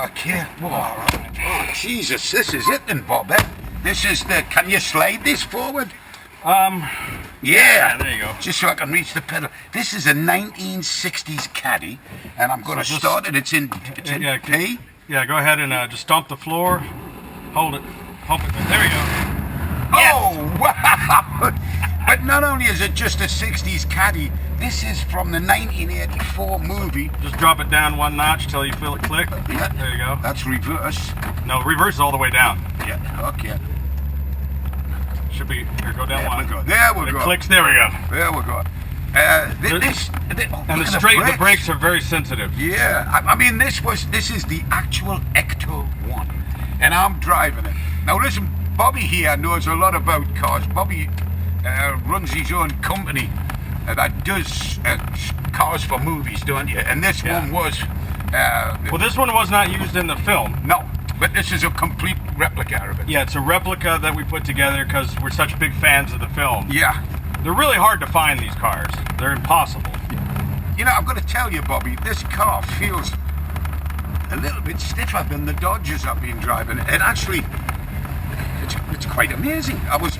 Okay. Oh, Jesus, this is it then, Bob. This is the... Can you slide this forward? Yeah, there you go. Just so I can reach the pedal. This is a 1960s Caddy, and I'm going to start it. It's in P. Yeah, go ahead and just stomp the floor. Hold it. There we go. Oh, wow! But not only is it just a 60s Caddy, this is from the 1984 movie. Just drop it down one notch till you feel it click. Yeah. There you go. That's reverse. No, reverse is all the way down. Yeah, okay. Should be, here, go down one. There we go. It clicks, there we go. There we go. And the brakes are very sensitive. Yeah, I mean, this is the actual ECTO-1, and I'm driving it. Now listen, Bobby here knows a lot about cars. Bobby runs his own company that does cars for movies, don't you? And this one was... well, this one was not used in the film. No, but this is a complete replica of it. Yeah, it's a replica that we put together because we're such big fans of the film. Yeah. They're really hard to find, these cars. They're impossible. You know, I've got to tell you, Bobby, this car feels a little bit stiffer than the Dodges I've been driving. It actually, it's quite amazing. I was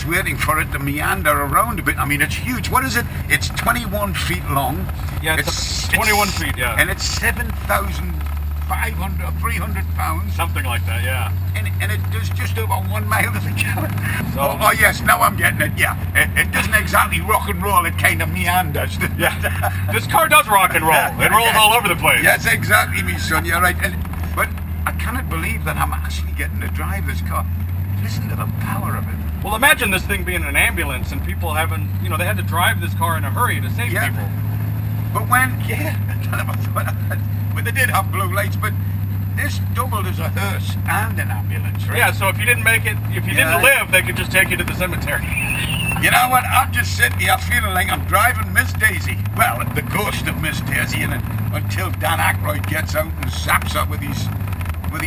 waiting for it to meander around a bit. I mean, it's huge. What is it? It's 21 feet long. Yeah, it's 21 feet, yeah. And it's 7,500 or 300 pounds. Something like that, yeah. And it does just over 1 mile to the gallon. So, oh, yes, now I'm getting it, yeah. It doesn't exactly rock and roll, it kind of meanders. Yeah, this car does rock and roll. It rolls all over the place. Yes, exactly, me son, you're right. But I cannot believe that I'm actually getting to drive this car. Listen to the power of it. Well, imagine this thing being an ambulance and people having, they had to drive this car in a hurry to save people. But I never thought of that. But they did have blue lights, but this doubled as a hearse and an ambulance, right? Yeah, so if you didn't make it, if you didn't live, they could just take you to the cemetery. You know what? I'm just sitting here feeling like I'm driving Miss Daisy. Well, the ghost of Miss Daisy, until Dan Aykroyd gets out and zaps her with these, what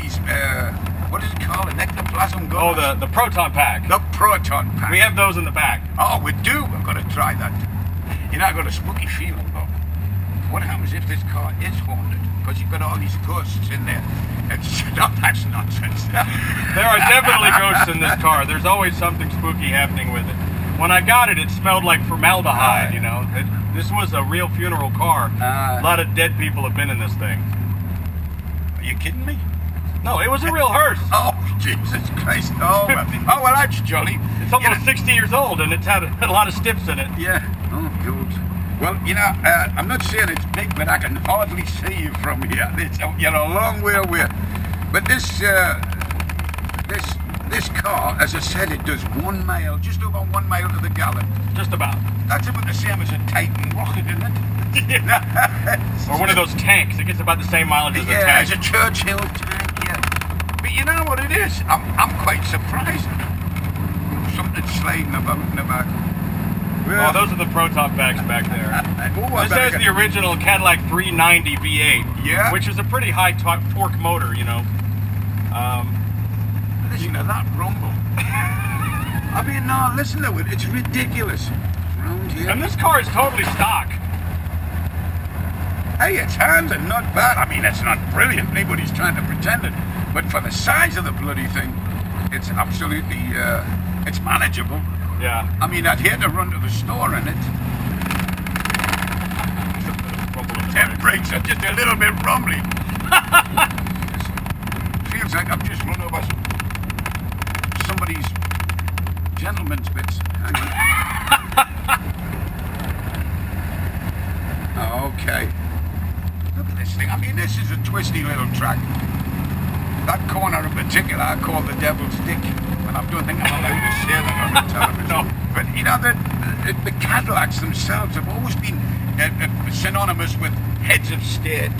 is it called? An ectoplasm gun? Oh, the proton pack. The proton pack. We have those in the back. Oh, we do? I've got to try that. I got a spooky feeling, Bob. What happens if this car is haunted? Because you've got all these ghosts in there. That's nonsense. There are definitely ghosts in this car. There's always something spooky happening with it. When I got it, it smelled like formaldehyde, This was a real funeral car. A lot of dead people have been in this thing. Are you kidding me? No, it was a real hearse. Oh, Jesus Christ. Oh, well, that's jolly. It's almost 60 years old, and it's had a lot of stips in it. Yeah. Oh, good. Well, I'm not saying it's big, but I can hardly see you from here. You're a long way away. But this car, as I said, it does 1 mile, just over 1 mile to the gallon. Just about. That's about the same as a Titan rocket, isn't it? Or one of those tanks. It gets about the same mileage as a tank. Yeah, as a Churchill tank, yeah. But you know what it is? I'm quite surprised. Something sliding about in the back. Oh, those are the proton packs back there. This has the original Cadillac 390 V8, which is a pretty high torque motor, Listen to that rumble. I mean, no, listen to it. It's ridiculous. Around here. And this car is totally stock. Hey, it's handling not bad. I mean, it's not brilliant. Nobody's trying to pretend it. But for the size of the bloody thing, it's absolutely, it's manageable. Yeah. I mean, I'd hate to run to the store in it. Them brakes are just a little bit rumbly. Feels like I've just run over somebody's gentleman's bits. Okay. Look at this thing. I mean, this is a twisty little track. That corner in particular I call the Devil's Dick. And I don't think I'm allowed to say that on the television. No. But, the Cadillacs themselves have always been synonymous with heads of state.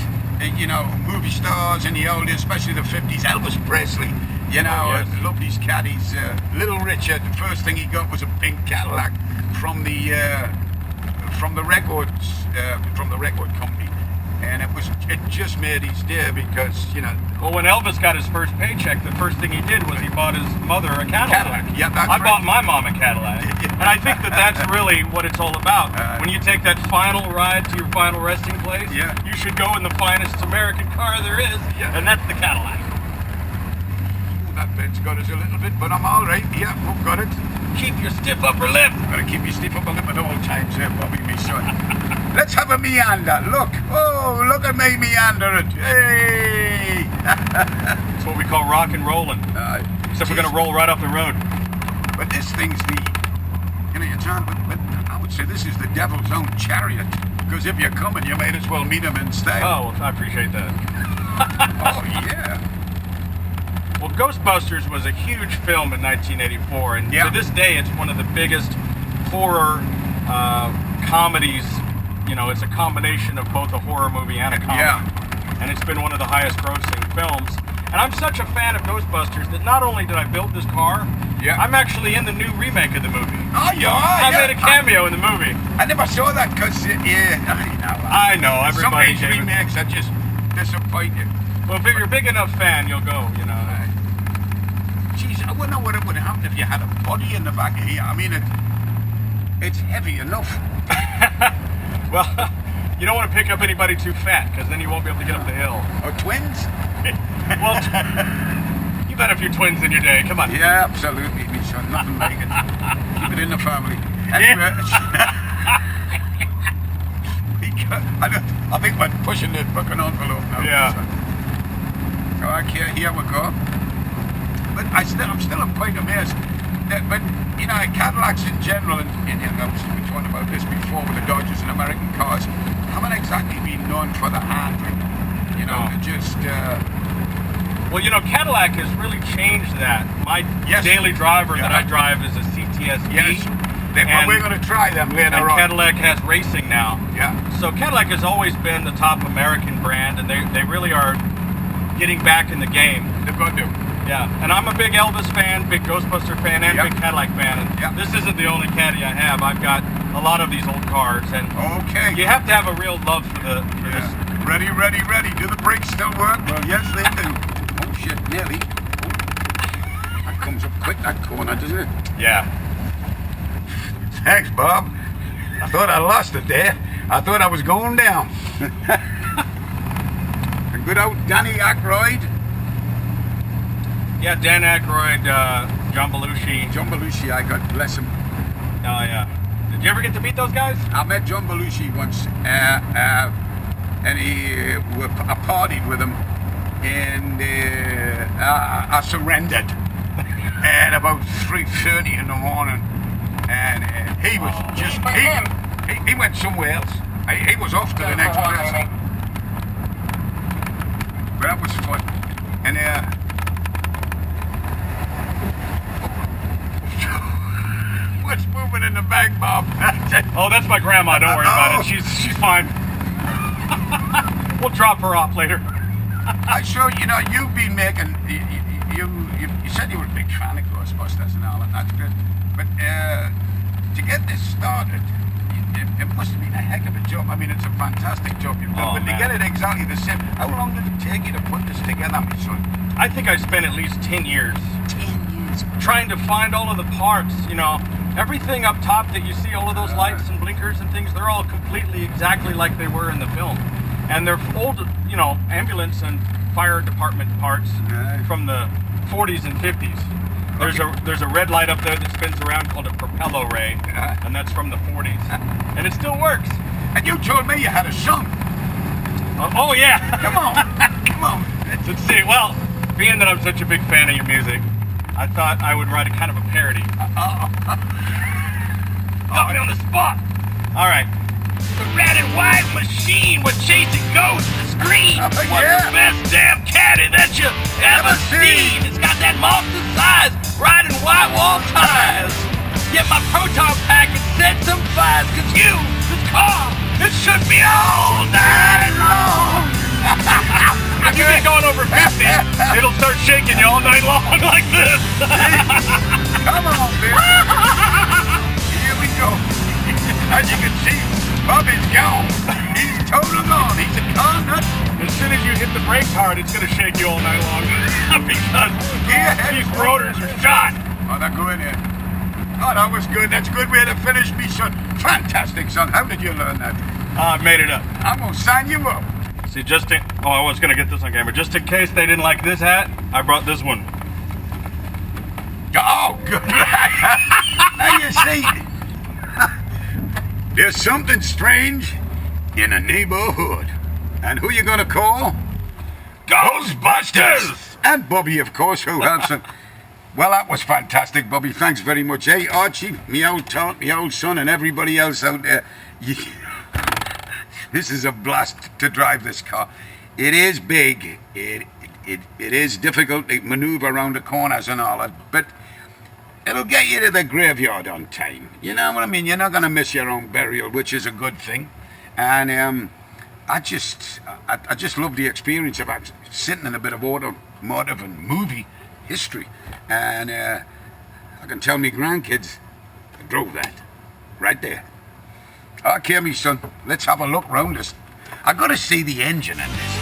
Movie stars in the old days, especially the 50s. Elvis Presley, loved his caddies. Little Richard, the first thing he got was a pink Cadillac from the record company. And it just made his day because, you know... Well, when Elvis got his first paycheck, the first thing he did was he bought his mother a Cadillac. Yeah, that's I bought my mom a Cadillac. And I think that's really what it's all about. When you take that final ride to your final resting place, you should go in the finest American car there is, and that's the Cadillac. Ooh, that bend's got us a little bit, but I'm all right. Yeah, we've got it. Keep your stiff upper lip. Gotta keep your stiff upper lip at all times there, Bobby, me son. Let's have a meander. Look. Oh, look at me meander it. Hey! That's what we call rock and rolling. Except we're going to roll right off the road. But this thing's you know, John, but I would say this is the devil's own chariot. Because if you're coming, you might as well meet him instead. Oh, well, I appreciate that. Oh, yeah. Well, Ghostbusters was a huge film in 1984. And to this day, it's one of the biggest horror comedies. You know, it's a combination of both a horror movie and a comedy. Yeah. And it's been one of the highest grossing films. And I'm such a fan of Ghostbusters that not only did I build this car, I'm actually in the new remake of the movie. Oh, you are? I made a cameo in the movie. I never saw that because, I know, everybody. Some of these remakes are just disappointing. Well, if you're a big enough fan, you'll go, you know. Jeez, I wonder what it would happen if you had a body in the back of here. I mean, it's heavy enough. Well, you don't want to pick up anybody too fat, because then you won't be able to get up the hill. Or twins? Well, you've had a few twins in your day. Come on. Yeah, absolutely, me son. Nothing like it. Keep it in the family. Anyway, I think we're pushing the fucking envelope now. Yeah. Okay, here we go. But I'm still a point amazed. But, you know, Cadillacs in general, and obviously we talked about this before with the Dodgers and American cars, haven't exactly been known for the handling. You know, just... Well, you know, Cadillac has really changed that. My daily driver that I drive is a CTSV. Yes. We're going to try them later on. And Cadillac has racing now. Yeah. So Cadillac has always been the top American brand, and they really are getting back in the game. They've got to. Yeah, and I'm a big Elvis fan, big Ghostbuster fan, and big Cadillac fan. And this isn't the only Caddy I have. I've got a lot of these old cars, and you have to have a real love for this. Ready. Do the brakes still work? Well, yes, they do. Oh shit, nearly. Oh. That comes up quick, that corner, doesn't it? Yeah. Thanks, Bob. I thought I lost it there. I thought I was going down. A good old Danny Aykroyd. Yeah, Dan Aykroyd, John Belushi. John Belushi, God bless him. Oh, yeah. Did you ever get to meet those guys? I met John Belushi once, and I partied with him, and I surrendered at about 3:30 in the morning, and he was he went somewhere else. He was off to the next place. But that was fun. And what's moving in the back, Bob? Oh, that's my grandma. Don't worry about it. She's fine. We'll drop her off later. So, you know, you've been making... You said you were a big fan of Ghostbusters and all, and that's good. But to get this started, it must have been a heck of a job. I mean, it's a fantastic job you've done, but to get it exactly the same, how long did it take you to put this together, my son? I think I spent at least 10 years. 10 years? Trying to find all of the parts, you know. Everything up top that you see, all of those lights and blinkers and things, they're all completely exactly like they were in the film. And they're old, you know, ambulance and fire department parts from the 40s and 50s. There's a red light up there that spins around called a propello ray, and that's from the 40s. And it still works. And you told me you had a son. Oh yeah. Come on. Let's see. Well, being that I'm such a big fan of your music, I thought I would write a kind of a parody. Got me on the spot. All right. The red and white machine was chasing ghosts to scream. What's the best damn caddy that you ever seen? It's got that monster size, riding white wall ties. Get my proton pack and set some fires, cause this car, it should be all night long. If you get going over 50, it'll start shaking you all night long like this. Come on, man. Here we go. As you can see, Bobby's gone. He's total gone. He's a car nut. As soon as you hit the brakes hard, it's going to shake you all night long. Because these rotors are shot. Oh, they're going in. Oh, that was good. That's a good way to finish me, son. Fantastic, son. How did you learn that? I made it up. I'm going to sign you up. See, I was going to get this on camera. Just in case they didn't like this hat, I brought this one. Oh, good. You see, there's something strange in a neighborhood. And who you going to call? Ghostbusters! And Bobby, of course, who helps him. Well, that was fantastic, Bobby. Thanks very much. Hey, Archie, me old taunt, me old son, and everybody else out there. This is a blast to drive this car. It is big. It is difficult to maneuver around the corners and all that, but it'll get you to the graveyard on time. You know what I mean? You're not going to miss your own burial, which is a good thing. And I just love the experience of sitting in a bit of automotive and movie history. And I can tell me grandkids I drove that right there. Okay, me son, let's have a look round this. I got to see the engine in this.